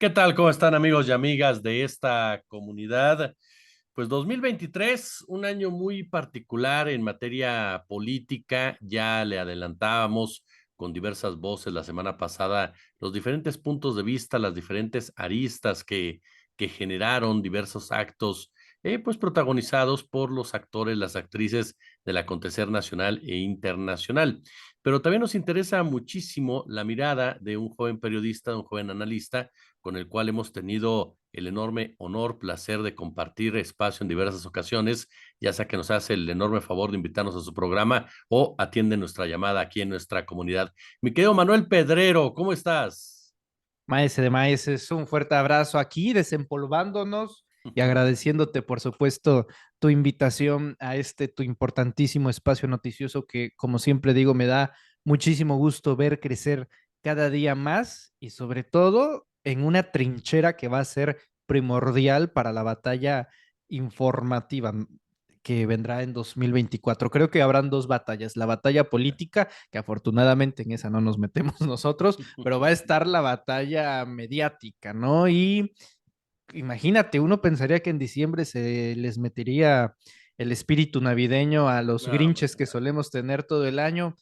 ¿Qué tal? ¿Cómo están amigos y amigas de esta comunidad? Pues 2023, un año muy particular en materia política. Ya le adelantábamos con diversas voces la semana pasada los diferentes puntos de vista, las diferentes aristas que generaron diversos actos, pues protagonizados por los actores, las actrices del acontecer nacional e internacional. Pero también nos interesa muchísimo la mirada de un joven periodista, de un joven analista, con el cual hemos tenido el enorme honor, placer de compartir espacio en diversas ocasiones, ya sea que nos hace el enorme favor de invitarnos a su programa o atiende nuestra llamada aquí en nuestra comunidad. Mi querido Manuel Pedrero, ¿cómo estás? Maese de Maeses, un fuerte abrazo aquí, desempolvándonos y agradeciéndote, por supuesto, tu invitación a este tu importantísimo espacio noticioso que, como siempre digo, me da muchísimo gusto ver crecer cada día más y sobre todo en una trinchera que va a ser primordial para la batalla informativa que vendrá en 2024. Creo que habrán dos batallas, la batalla política, que afortunadamente en esa no nos metemos nosotros, pero va a estar la batalla mediática, ¿no? Y imagínate, uno pensaría que en diciembre se les metería el espíritu navideño a los No, grinches que solemos tener todo el año,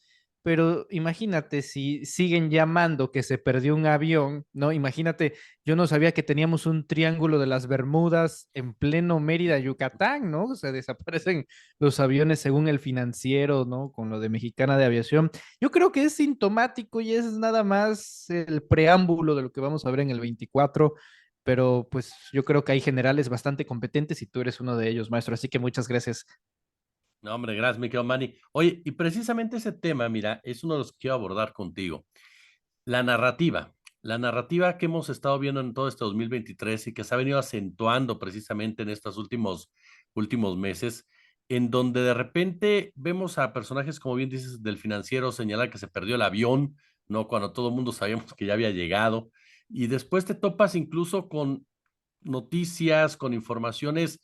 pero imagínate si siguen llamando que se perdió un avión, ¿no? Imagínate, yo no sabía que teníamos un triángulo de las Bermudas en pleno Mérida, Yucatán, ¿no? O sea, desaparecen los aviones según el financiero, ¿no? Con lo de Mexicana de Aviación. Yo creo que es sintomático y es nada más el preámbulo de lo que vamos a ver en el 24, pero pues yo creo que hay generales bastante competentes y tú eres uno de ellos, maestro, así que muchas gracias. no, hombre, gracias, mi querido Manny. Oye, y precisamente ese tema, mira, es uno de los que quiero abordar contigo. La narrativa, la narrativa que hemos estado viendo en todo este 2023 y que se ha venido acentuando precisamente en estos últimos meses, en donde de repente vemos a personajes, como bien dices, del financiero señalar que se perdió el avión, ¿no? Cuando todo el mundo sabíamos que ya había llegado. Y después te topas incluso con noticias, con informaciones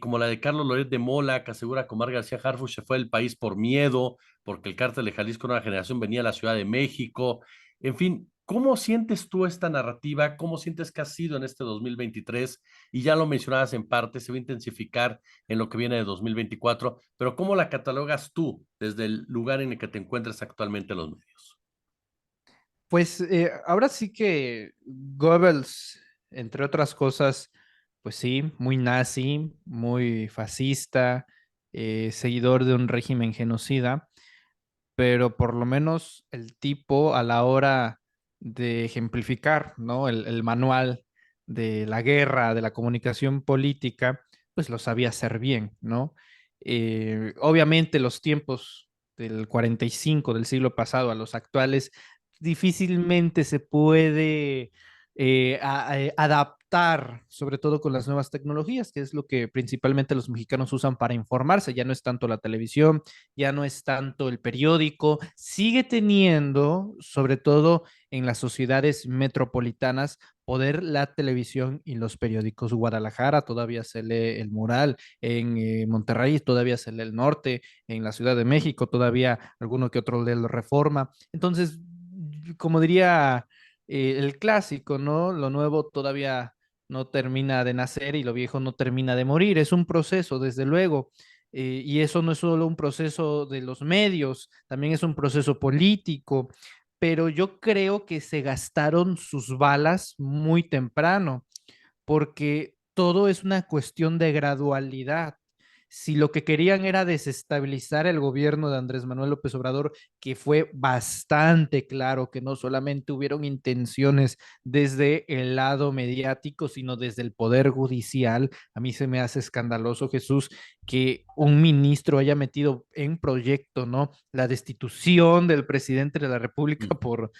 como la de Carlos Loret de Mola, que asegura que Omar García Harfuch se fue del país por miedo, porque el cártel de Jalisco Nueva Generación venía a la Ciudad de México. En fin, ¿cómo sientes tú esta narrativa? ¿Cómo sientes que ha sido en este 2023? Y ya lo mencionabas en parte, se va a intensificar en lo que viene de 2024, pero ¿cómo la catalogas tú desde el lugar en el que te encuentras actualmente en los medios? Pues ahora sí que Goebbels, entre otras cosas, pues sí, muy nazi, muy fascista, seguidor de un régimen genocida, pero por lo menos el tipo a la hora de ejemplificar, ¿no? El manual de la guerra, de la comunicación política, pues lo sabía hacer bien, ¿no? Obviamente los tiempos del 45 del siglo pasado a los actuales difícilmente se puede adaptar, sobre todo con las nuevas tecnologías, que es lo que principalmente los mexicanos usan para informarse. Ya no es tanto la televisión, ya no es tanto el periódico, sigue teniendo, sobre todo en las sociedades metropolitanas, poder la televisión y los periódicos. Guadalajara todavía se lee El Mural, en Monterrey todavía se lee El Norte, en la Ciudad de México todavía alguno que otro lee la Reforma. Entonces, como diría el clásico, ¿no? Lo nuevo todavía no termina de nacer y lo viejo no termina de morir. Es un proceso, desde luego. Y eso no es solo un proceso de los medios, también es un proceso político, pero yo creo que se gastaron sus balas muy temprano, porque todo es una cuestión de gradualidad. Si lo que querían era desestabilizar el gobierno de Andrés Manuel López Obrador, que fue bastante claro que no solamente hubieron intenciones desde el lado mediático, sino desde el poder judicial, a mí se me hace escandaloso, Jesús, que un ministro haya metido en proyecto, ¿no? La destitución del presidente de la República por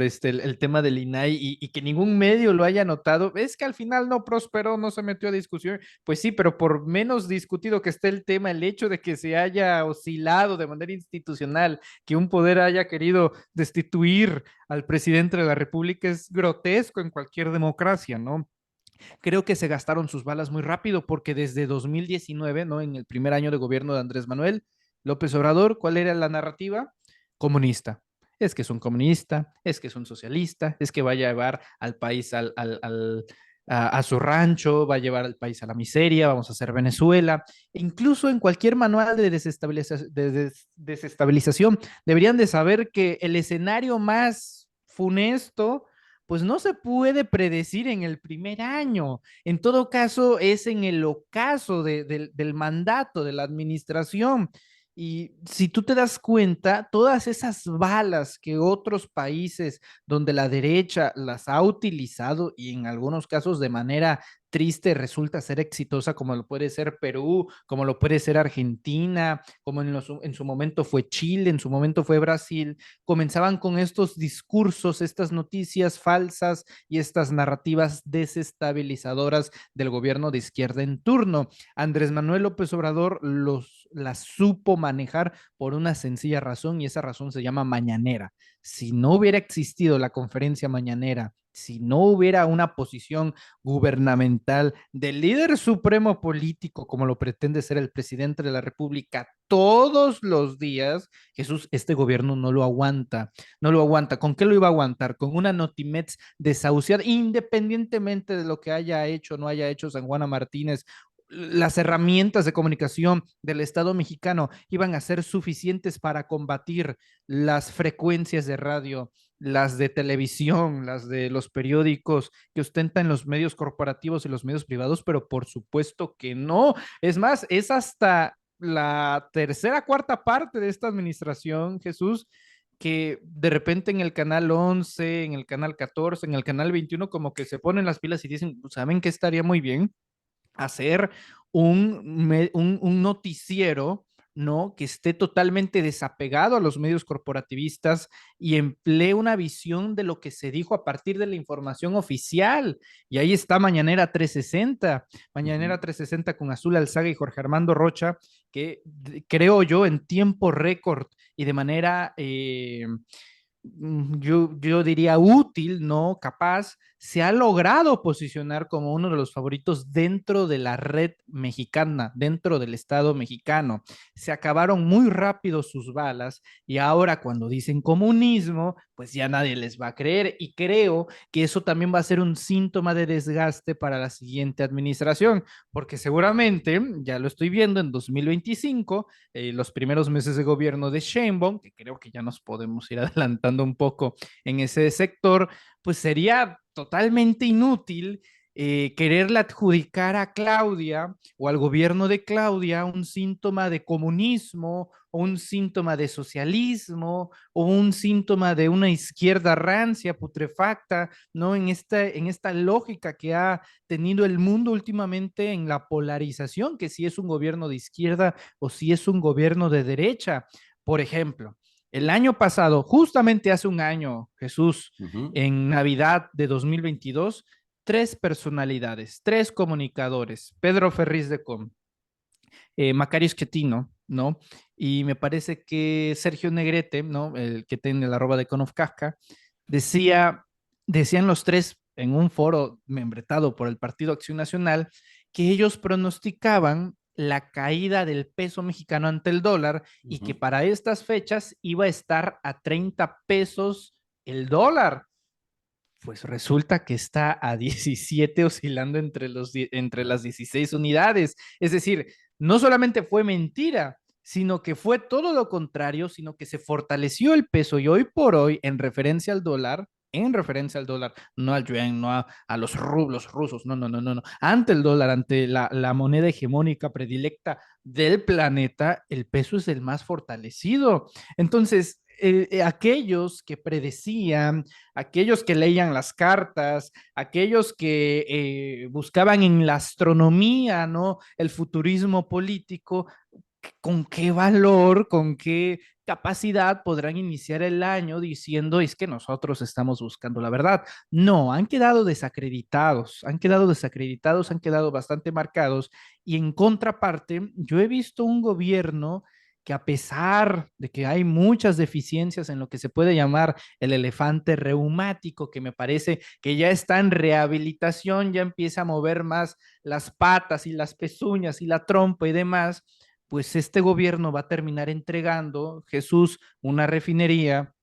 el tema del INAI y que ningún medio lo haya notado. Es que al final no prosperó, no se metió a discusión. Pues sí, pero por menos discutido que esté el tema, el hecho de que se haya oscilado de manera institucional, que un poder haya querido destituir al presidente de la República es grotesco en cualquier democracia, ¿no? Creo que se gastaron sus balas muy rápido porque desde 2019, ¿no? En el primer año de gobierno de Andrés Manuel López Obrador, ¿cuál era la narrativa? Comunista. es que es un comunista, es que es un socialista, es que va a llevar al país a su rancho, va a llevar al país a la miseria, vamos a hacer Venezuela. E incluso en cualquier manual de desestabilización deberían de saber que el escenario más funesto pues no se puede predecir en el primer año. En todo caso, es en el ocaso del mandato de la administración. Y si tú te das cuenta, todas esas balas que otros países donde la derecha las ha utilizado y en algunos casos de manera triste resulta ser exitosa, como lo puede ser Perú, como lo puede ser Argentina, como en su momento fue Chile, en su momento fue Brasil, comenzaban con estos discursos, estas noticias falsas y estas narrativas desestabilizadoras del gobierno de izquierda en turno. Andrés Manuel López Obrador las supo manejar por una sencilla razón y esa razón se llama mañanera. Si no hubiera existido la conferencia mañanera, si no hubiera una posición gubernamental del líder supremo político como lo pretende ser el presidente de la República todos los días, Jesús, este gobierno no lo aguanta, no lo aguanta. ¿Con qué lo iba a aguantar? Con una Notimex desahuciada, independientemente de lo que haya hecho o no haya hecho San Juana Martínez, las herramientas de comunicación del Estado mexicano iban a ser suficientes para combatir las frecuencias de radio, las de televisión, las de los periódicos que ostentan los medios corporativos y los medios privados, pero por supuesto que no. Es más, es hasta la tercera, cuarta parte de esta administración, Jesús, que de repente en el canal 11, en el canal 14, en el canal 21, como que se ponen las pilas y dicen, ¿saben qué estaría muy bien? Hacer un noticiero, ¿no? Que esté totalmente desapegado a los medios corporativistas y emplee una visión de lo que se dijo a partir de la información oficial. Y ahí está Mañanera 360, Uh -huh. Mañanera 360 con Azul Alzaga y Jorge Armando Rocha, que creo yo en tiempo récord y de manera yo diría útil, ¿no? Capaz, se ha logrado posicionar como uno de los favoritos dentro de la red mexicana, dentro del Estado mexicano. Se acabaron muy rápido sus balas y ahora cuando dicen comunismo, pues ya nadie les va a creer y creo que eso también va a ser un síntoma de desgaste para la siguiente administración, porque seguramente, ya lo estoy viendo en 2025, los primeros meses de gobierno de Sheinbaum, que creo que ya nos podemos ir adelantando un poco en ese sector, pues sería totalmente inútil quererle adjudicar a Claudia o al gobierno de Claudia un síntoma de comunismo o un síntoma de socialismo o un síntoma de una izquierda rancia, putrefacta, ¿no? En esta lógica que ha tenido el mundo últimamente en la polarización, que si es un gobierno de izquierda o si es un gobierno de derecha. Por ejemplo, el año pasado, justamente hace un año, Jesús, Uh -huh. en Navidad de 2022, tres personalidades, tres comunicadores, Pedro Ferriz de Com, Macario Schettino, ¿no? Y me parece que Sergio Negrete, ¿no? El que tiene la arroba de Konofkafka, decían los tres en un foro membretado por el Partido Acción Nacional que ellos pronosticaban la caída del peso mexicano ante el dólar Uh y que -huh. para estas fechas iba a estar a 30 pesos el dólar. Pues resulta que está a 17 oscilando entre las 16 unidades. Es decir, no solamente fue mentira, sino que fue todo lo contrario, sino que se fortaleció el peso y hoy por hoy, en referencia al dólar, no al yuan, no a los rublos rusos, no, no, no, no, no, ante el dólar, ante la moneda hegemónica predilecta del planeta, el peso es el más fortalecido. Entonces, aquellos que predecían, aquellos que leían las cartas, aquellos que buscaban en la astronomía, ¿no? El futurismo político, ¿con qué valor, con qué capacidad podrán iniciar el año diciendo es que nosotros estamos buscando la verdad? No, han quedado desacreditados, han quedado bastante marcados y en contraparte, yo he visto un gobierno que a pesar de que hay muchas deficiencias en lo que se puede llamar el elefante reumático, que me parece que ya está en rehabilitación, ya empieza a mover más las patas y las pezuñas y la trompa y demás, pues este gobierno va a terminar entregando, Jesús, una refinería,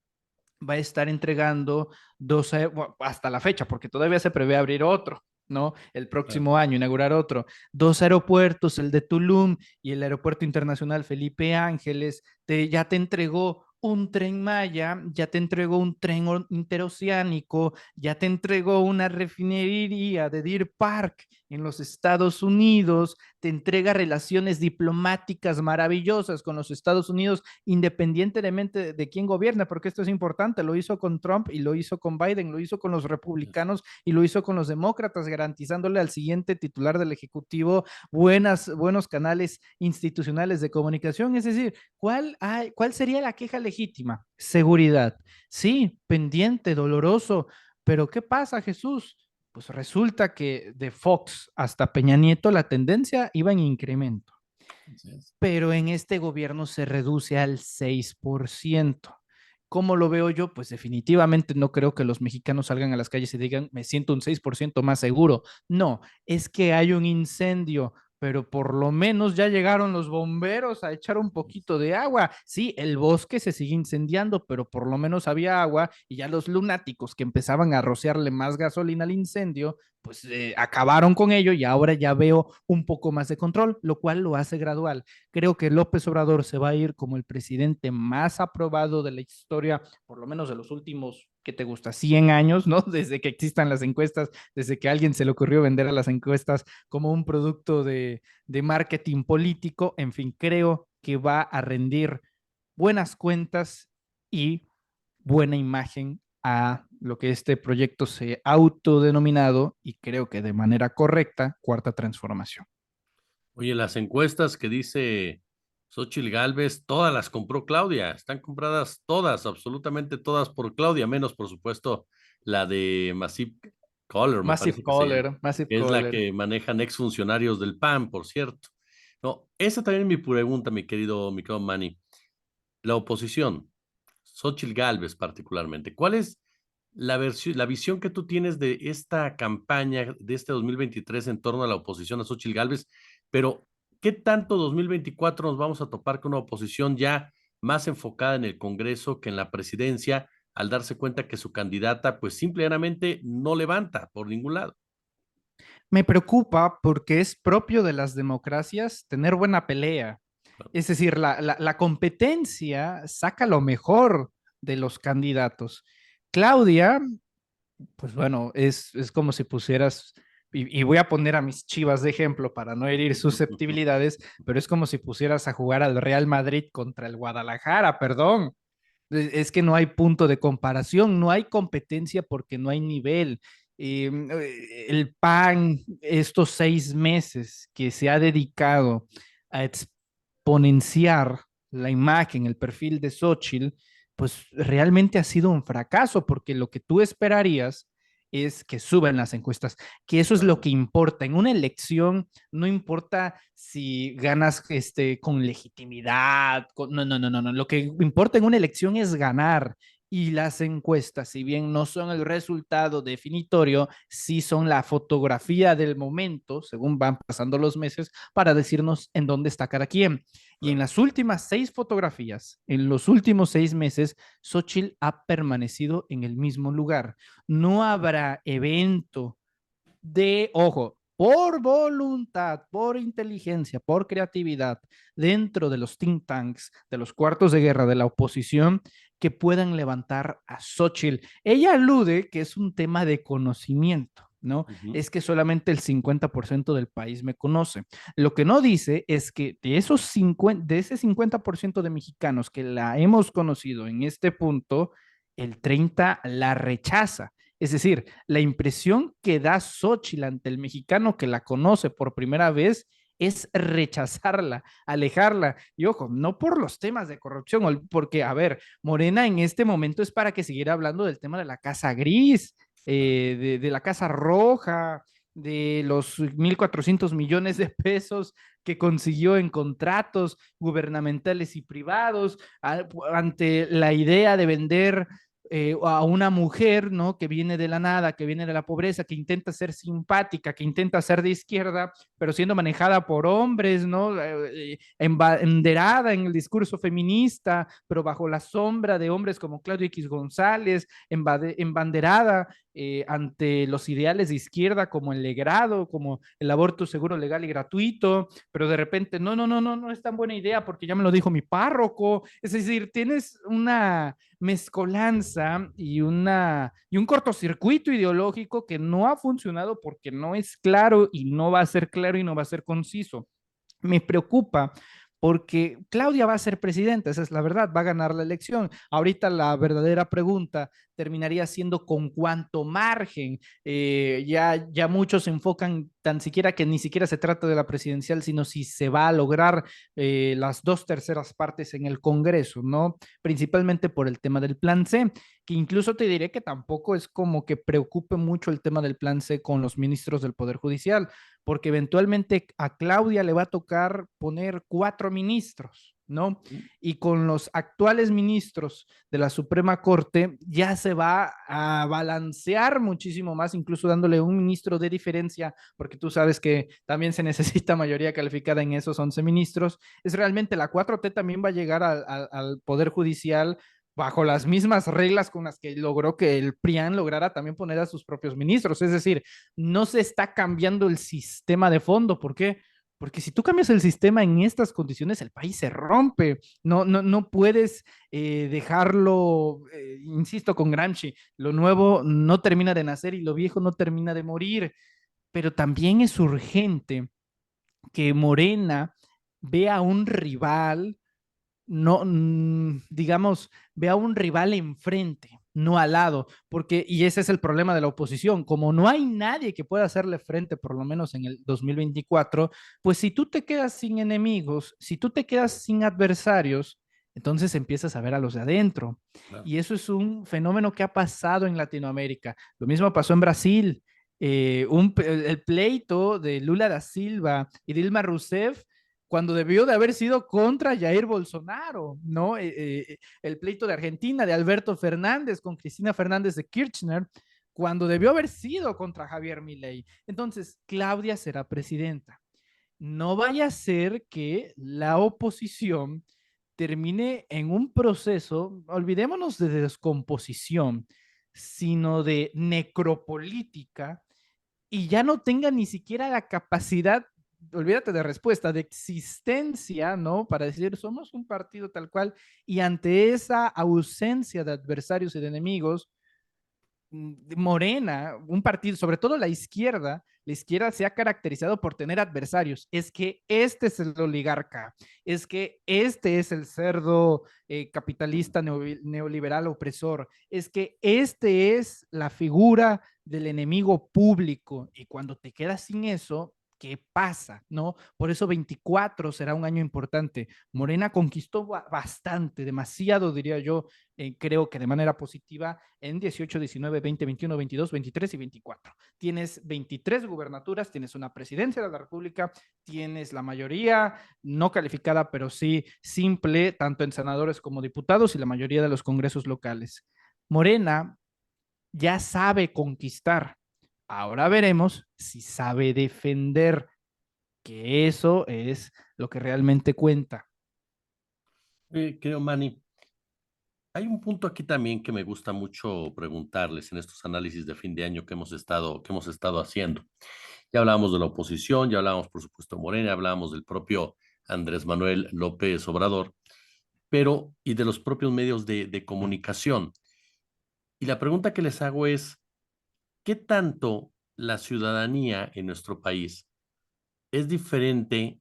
va a estar entregando bueno, hasta la fecha, porque todavía se prevé abrir otro, ¿no? El Claro. próximo año, inaugurar otro. Dos aeropuertos, el de Tulum y el Aeropuerto Internacional Felipe Ángeles, ya te entregó un tren Maya, ya te entregó un tren interoceánico, ya te entregó una refinería de Deer Park en los Estados Unidos, te entrega relaciones diplomáticas maravillosas con los Estados Unidos, independientemente de quién gobierne, porque esto es importante, lo hizo con Trump y lo hizo con Biden, lo hizo con los republicanos y lo hizo con los demócratas, garantizándole al siguiente titular del Ejecutivo buenos canales institucionales de comunicación. Es decir, ¿cuál sería la queja legítima? Seguridad. Sí, pendiente, doloroso, pero ¿qué pasa, Jesús? Pues resulta que de Fox hasta Peña Nieto la tendencia iba en incremento, Así es. pero en este gobierno se reduce al 6%. ¿Cómo lo veo yo? Pues definitivamente no creo que los mexicanos salgan a las calles y digan, me siento un 6% más seguro. No, es que hay un incendio, pero por lo menos ya llegaron los bomberos a echar un poquito de agua. Sí, el bosque se sigue incendiando, pero por lo menos había agua y ya los lunáticos que empezaban a rociarle más gasolina al incendio, pues acabaron con ello y ahora ya veo un poco más de control, lo cual lo hace gradual. Creo que López Obrador se va a ir como el presidente más aprobado de la historia, por lo menos de los últimos, ¿qué te gusta? 100 años, ¿no? Desde que existan las encuestas, desde que a alguien se le ocurrió vender a las encuestas como un producto de marketing político. En fin, creo que va a rendir buenas cuentas y buena imagen a lo que este proyecto se ha autodenominado, y creo que de manera correcta, Cuarta Transformación. Oye, las encuestas que dice Xóchitl Gálvez, todas las compró Claudia, están compradas todas, absolutamente todas por Claudia, menos por supuesto la de Massive Caller, me Massive parece que se llama, Caller, Massive que es la Caller. que manejan exfuncionarios del PAN, por cierto. No, esa también es mi pregunta, mi querido Manny. La oposición, Xóchitl Gálvez particularmente, ¿cuál es la visión que tú tienes de esta campaña de este 2023 en torno a la oposición a Xóchitl Gálvez? Pero, ¿qué tanto 2024 nos vamos a topar con una oposición ya más enfocada en el Congreso que en la presidencia, al darse cuenta que su candidata, pues simplemente no levanta por ningún lado? Me preocupa porque es propio de las democracias tener buena pelea. Es decir, la competencia saca lo mejor de los candidatos. Claudia, pues bueno, es como si pusieras, y voy a poner a mis Chivas de ejemplo para no herir susceptibilidades, pero es como si pusieras a jugar al Real Madrid contra el Guadalajara, perdón. Es que no hay punto de comparación, no hay competencia porque no hay nivel. El PAN, estos 6 meses que se ha dedicado a exponenciar la imagen, el perfil de Xochitl, pues realmente ha sido un fracaso porque lo que tú esperarías es que suban las encuestas, que eso es lo que importa. En una elección no importa si ganas con legitimidad, no, no, no, no, no. Lo que importa en una elección es ganar. Y las encuestas, si bien no son el resultado definitorio, sí son la fotografía del momento, según van pasando los meses, para decirnos en dónde está cada quien. Y en las últimas 6 fotografías, en los últimos 6 meses, Xochitl ha permanecido en el mismo lugar. No habrá evento ojo, por voluntad, por inteligencia, por creatividad, dentro de los think tanks, de los cuartos de guerra de la oposición, que puedan levantar a Xochitl. Ella alude que es un tema de conocimiento, ¿no? Ujú. Es que solamente el 50% del país me conoce. Lo que no dice es que de ese 50% de mexicanos que la hemos conocido en este punto, el 30% la rechaza. Es decir, la impresión que da Xochitl ante el mexicano que la conoce por primera vez es rechazarla, alejarla. Y ojo, no por los temas de corrupción, porque, a ver, Morena en este momento es para que siguiera hablando del tema de la Casa Gris, de la Casa Roja, de los 1.400 millones de pesos que consiguió en contratos gubernamentales y privados, ante la idea de vender a una mujer, ¿no? Que viene de la nada, que viene de la pobreza, que intenta ser simpática, que intenta ser de izquierda, pero siendo manejada por hombres, ¿no? Embanderada en el discurso feminista, pero bajo la sombra de hombres como Claudio X González, embanderada ante los ideales de izquierda como el legrado, como el aborto seguro, legal y gratuito, pero de repente, no es tan buena idea porque ya me lo dijo mi párroco. Es decir, tienes una mezcolanza y un cortocircuito ideológico que no ha funcionado porque no es claro y no va a ser claro y no va a ser conciso. Me preocupa porque Claudia va a ser presidenta, esa es la verdad, va a ganar la elección. Ahorita la verdadera pregunta terminaría siendo con cuánto margen. Ya muchos se enfocan tan siquiera que ni siquiera se trata de la presidencial, sino si se va a lograr las 2/3 partes en el Congreso, ¿no? Principalmente por el tema del plan C, que incluso te diré que tampoco es como que preocupe mucho el tema del plan C con los ministros del Poder Judicial, porque eventualmente a Claudia le va a tocar poner 4 ministros, ¿no? Y con los actuales ministros de la Suprema Corte ya se va a balancear muchísimo más, incluso dándole un ministro de diferencia, porque tú sabes que también se necesita mayoría calificada en esos 11 ministros. Es realmente la 4T también va a llegar al Poder Judicial bajo las mismas reglas con las que logró que el PRIAN lograra también poner a sus propios ministros. Es decir, no se está cambiando el sistema de fondo. ¿Por qué? Porque si tú cambias el sistema en estas condiciones, el país se rompe. No puedes dejarlo, insisto, con Gramsci, lo nuevo no termina de nacer y lo viejo no termina de morir. Pero también es urgente que Morena vea a un rival, no, digamos, ve a un rival enfrente, no al lado, porque, y ese es el problema de la oposición, como no hay nadie que pueda hacerle frente, por lo menos en el 2024, pues si tú te quedas sin enemigos, si tú te quedas sin adversarios, entonces empiezas a ver a los de adentro. Claro. Y eso es un fenómeno que ha pasado en Latinoamérica. Lo mismo pasó en Brasil. El pleito de Lula da Silva y Dilma Rousseff cuando debió de haber sido contra Jair Bolsonaro, ¿no? El pleito de Argentina, de Alberto Fernández con Cristina Fernández de Kirchner, cuando debió haber sido contra Javier Milei. Entonces, Claudia será presidenta. No vaya a ser que la oposición termine en un proceso, olvidémonos de descomposición, sino de necropolítica y ya no tenga ni siquiera la capacidad, olvídate de respuesta, de existencia, ¿no? Para decir, somos un partido tal cual, y ante esa ausencia de adversarios y de enemigos, Morena, un partido, sobre todo la izquierda se ha caracterizado por tener adversarios. Es que este es el oligarca, es que este es el cerdo capitalista neoliberal opresor, es que este es la figura del enemigo público. Y cuando te quedas sin eso, ¿qué pasa? ¿No? Por eso 24 será un año importante. Morena conquistó bastante, demasiado, diría yo, creo que de manera positiva en 18, 19, 20, 21, 22, 23 y 24. Tienes 23 gubernaturas, tienes una presidencia de la República, tienes la mayoría no calificada, pero sí simple, tanto en senadores como diputados y la mayoría de los congresos locales. Morena ya sabe conquistar. Ahora veremos si sabe defender, que eso es lo que realmente cuenta. Creo, Manny, hay un punto aquí también que me gusta mucho preguntarles en estos análisis de fin de año que hemos estado haciendo. Ya hablábamos de la oposición, ya hablábamos, por supuesto, de Morena, hablábamos del propio Andrés Manuel López Obrador, pero y de los propios medios de comunicación. Y la pregunta que les hago es, ¿qué tanto la ciudadanía en nuestro país es diferente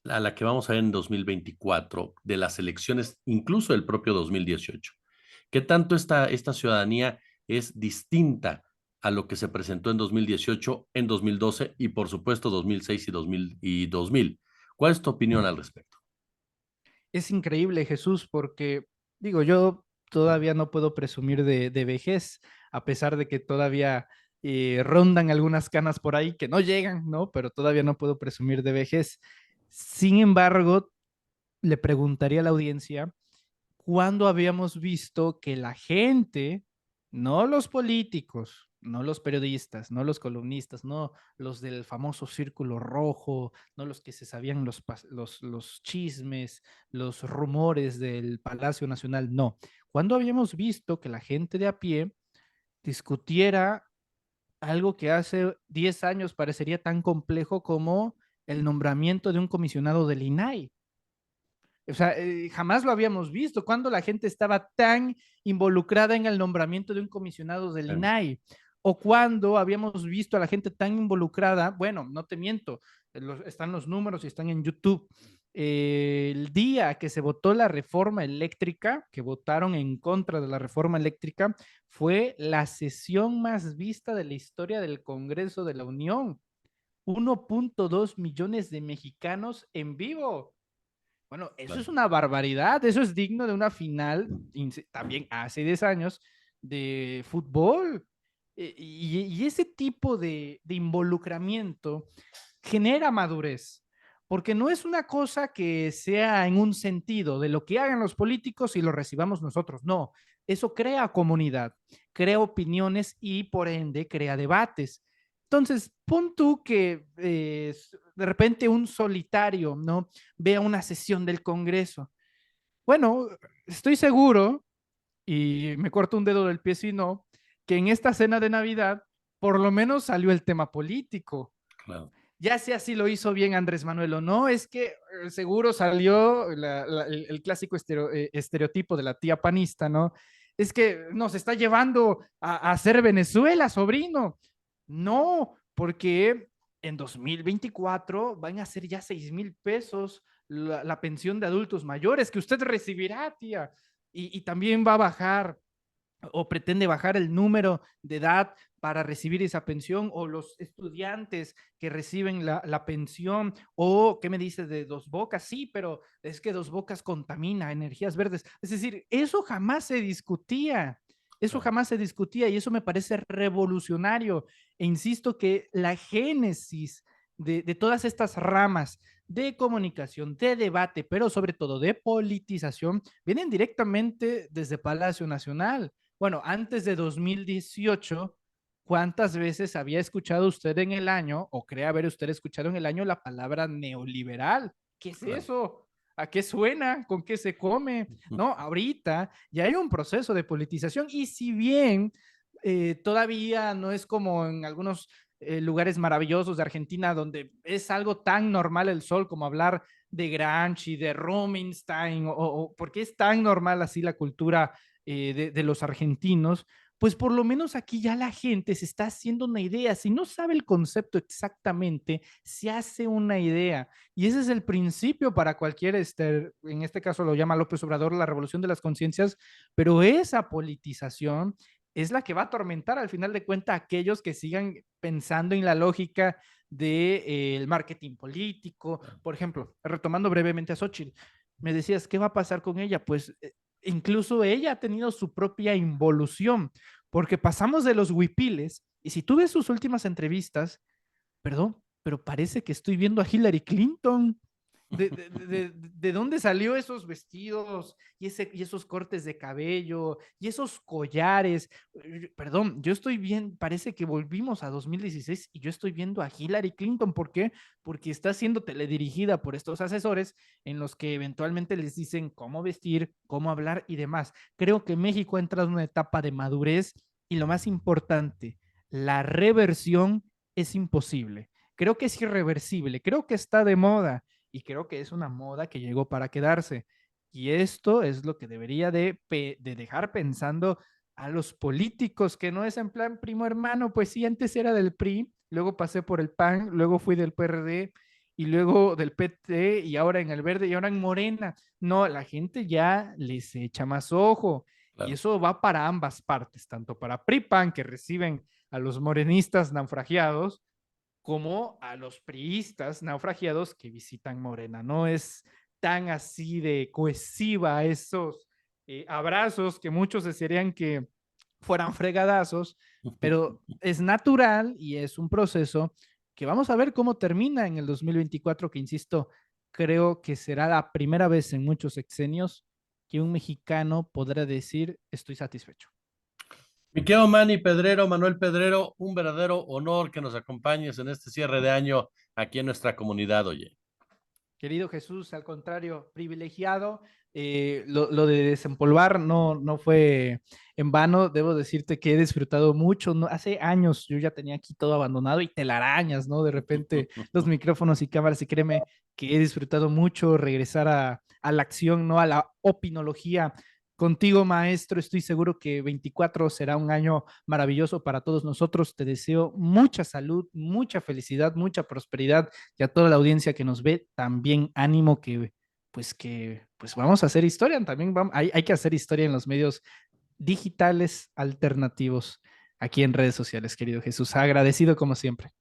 a la que vamos a ver en 2024 de las elecciones, incluso del propio 2018? ¿Qué tanto esta ciudadanía es distinta a lo que se presentó en 2018, en 2012 y por supuesto 2006 y 2000? ¿Cuál es tu opinión al respecto? Es increíble, Jesús, porque digo, yo todavía no puedo presumir de vejez, a pesar de que todavía rondan algunas canas por ahí que no llegan, ¿no? Pero todavía no puedo presumir de vejez. Sin embargo, le preguntaría a la audiencia, ¿cuándo habíamos visto que la gente No los políticos, no los periodistas, no los columnistas, no los del famoso círculo rojo, no los que se sabían los chismes, los rumores del Palacio Nacional, no. Cuando habíamos visto que la gente de a pie discutiera algo que hace 10 años parecería tan complejo como el nombramiento de un comisionado del INAI? O sea, jamás lo habíamos visto. Cuando la gente estaba tan involucrada en el nombramiento de un comisionado del INAI, o cuando habíamos visto a la gente tan involucrada, bueno, no te miento, están los números y están en YouTube. El día que se votó la reforma eléctrica, que votaron en contra de la reforma eléctrica, fue la sesión más vista de la historia del Congreso de la Unión. 1.2 millones de mexicanos en vivo. Bueno, eso es Claro. una barbaridad, eso es digno de una final, también hace 10 años, de fútbol. Y ese tipo de involucramiento genera madurez, porque no es una cosa que sea en un sentido de lo que hagan los políticos y lo recibamos nosotros, no, eso crea comunidad, crea opiniones y por ende crea debates. Entonces, pon tú que de repente un solitario, ¿no? Vea una sesión del Congreso. Bueno, estoy seguro, y me corto un dedo del pie si no, que en esta cena de Navidad por lo menos salió el tema político. Claro. Ya sea si lo hizo bien Andrés Manuel o no, es que seguro salió el clásico estereotipo de la tía panista, ¿no? Es que nos está llevando a hacer Venezuela, sobrino. No, porque en 2024 van a ser ya 6,000 pesos la pensión de adultos mayores que usted recibirá, tía. Y también va a bajar o pretende bajar el número de edad para recibir esa pensión, o los estudiantes que reciben la pensión, o qué me dices de Dos Bocas, sí, pero es que Dos Bocas contamina energías verdes. Es decir, eso jamás se discutía. Eso Claro. jamás se discutía y eso me parece revolucionario. E insisto que la génesis de todas estas ramas de comunicación, de debate, pero sobre todo de politización, vienen directamente desde Palacio Nacional. Bueno, antes de 2018, ¿cuántas veces había escuchado usted en el año, o cree haber usted escuchado en el año, la palabra neoliberal? ¿Qué es Claro. eso? ¿A qué suena? ¿Con qué se come? No, ahorita ya hay un proceso de politización y si bien todavía no es como en algunos lugares maravillosos de Argentina donde es algo tan normal el sol como hablar de Gramsci, de Rubinstein, o porque es tan normal así la cultura de los argentinos, pues por lo menos aquí ya la gente se está haciendo una idea. Si no sabe el concepto exactamente, se hace una idea. Y ese es el principio para cualquier, en este caso lo llama López Obrador, la revolución de las conciencias, pero esa politización es la que va a atormentar al final de cuentas a aquellos que sigan pensando en la lógica del marketing político. Por ejemplo, retomando brevemente a Xochitl, me decías, ¿qué va a pasar con ella? Pues incluso ella ha tenido su propia involución, porque pasamos de los huipiles, y si tú ves sus últimas entrevistas, perdón, pero parece que estoy viendo a Hillary Clinton. ¿De dónde salió esos vestidos y esos cortes de cabello y esos collares? Perdón, yo estoy bien, parece que volvimos a 2016 y yo estoy viendo a Hillary Clinton. ¿Por qué? Porque está siendo teledirigida por estos asesores en los que eventualmente les dicen cómo vestir, cómo hablar y demás. Creo que México ha entrado en una etapa de madurez y lo más importante, la reversión es imposible. Creo que es irreversible, creo que está de moda y creo que es una moda que llegó para quedarse. Y esto es lo que debería de dejar pensando a los políticos, que no es en plan primo hermano, pues sí, antes era del PRI, luego pasé por el PAN, luego fui del PRD y luego del PT y ahora en el verde y ahora en Morena. No, la gente ya les echa más ojo y Claro. eso va para ambas partes, tanto para PRI, PAN, que reciben a los morenistas naufragiados, como a los priistas naufragiados que visitan Morena. No es tan así de cohesiva esos abrazos que muchos desearían que fueran fregadazos, pero es natural y es un proceso que vamos a ver cómo termina en el 2024, que insisto, creo que será la primera vez en muchos sexenios que un mexicano podrá decir estoy satisfecho. Mi querido Manny Pedrero, Manuel Pedrero, un verdadero honor que nos acompañes en este cierre de año aquí en nuestra comunidad, oye. Querido Jesús, al contrario, privilegiado. Lo de desempolvar no fue en vano. Debo decirte que he disfrutado mucho. ¿No? Hace años yo ya tenía aquí todo abandonado y telarañas, ¿no? De repente los micrófonos y cámaras, y créeme que he disfrutado mucho regresar a la acción, ¿no? A la opinología. Contigo, maestro, estoy seguro que 24 será un año maravilloso para todos nosotros. Te deseo mucha salud, mucha felicidad, mucha prosperidad, y a toda la audiencia que nos ve, también ánimo que vamos a hacer historia, también hay que hacer historia en los medios digitales alternativos aquí en redes sociales, querido Jesús. Agradecido como siempre.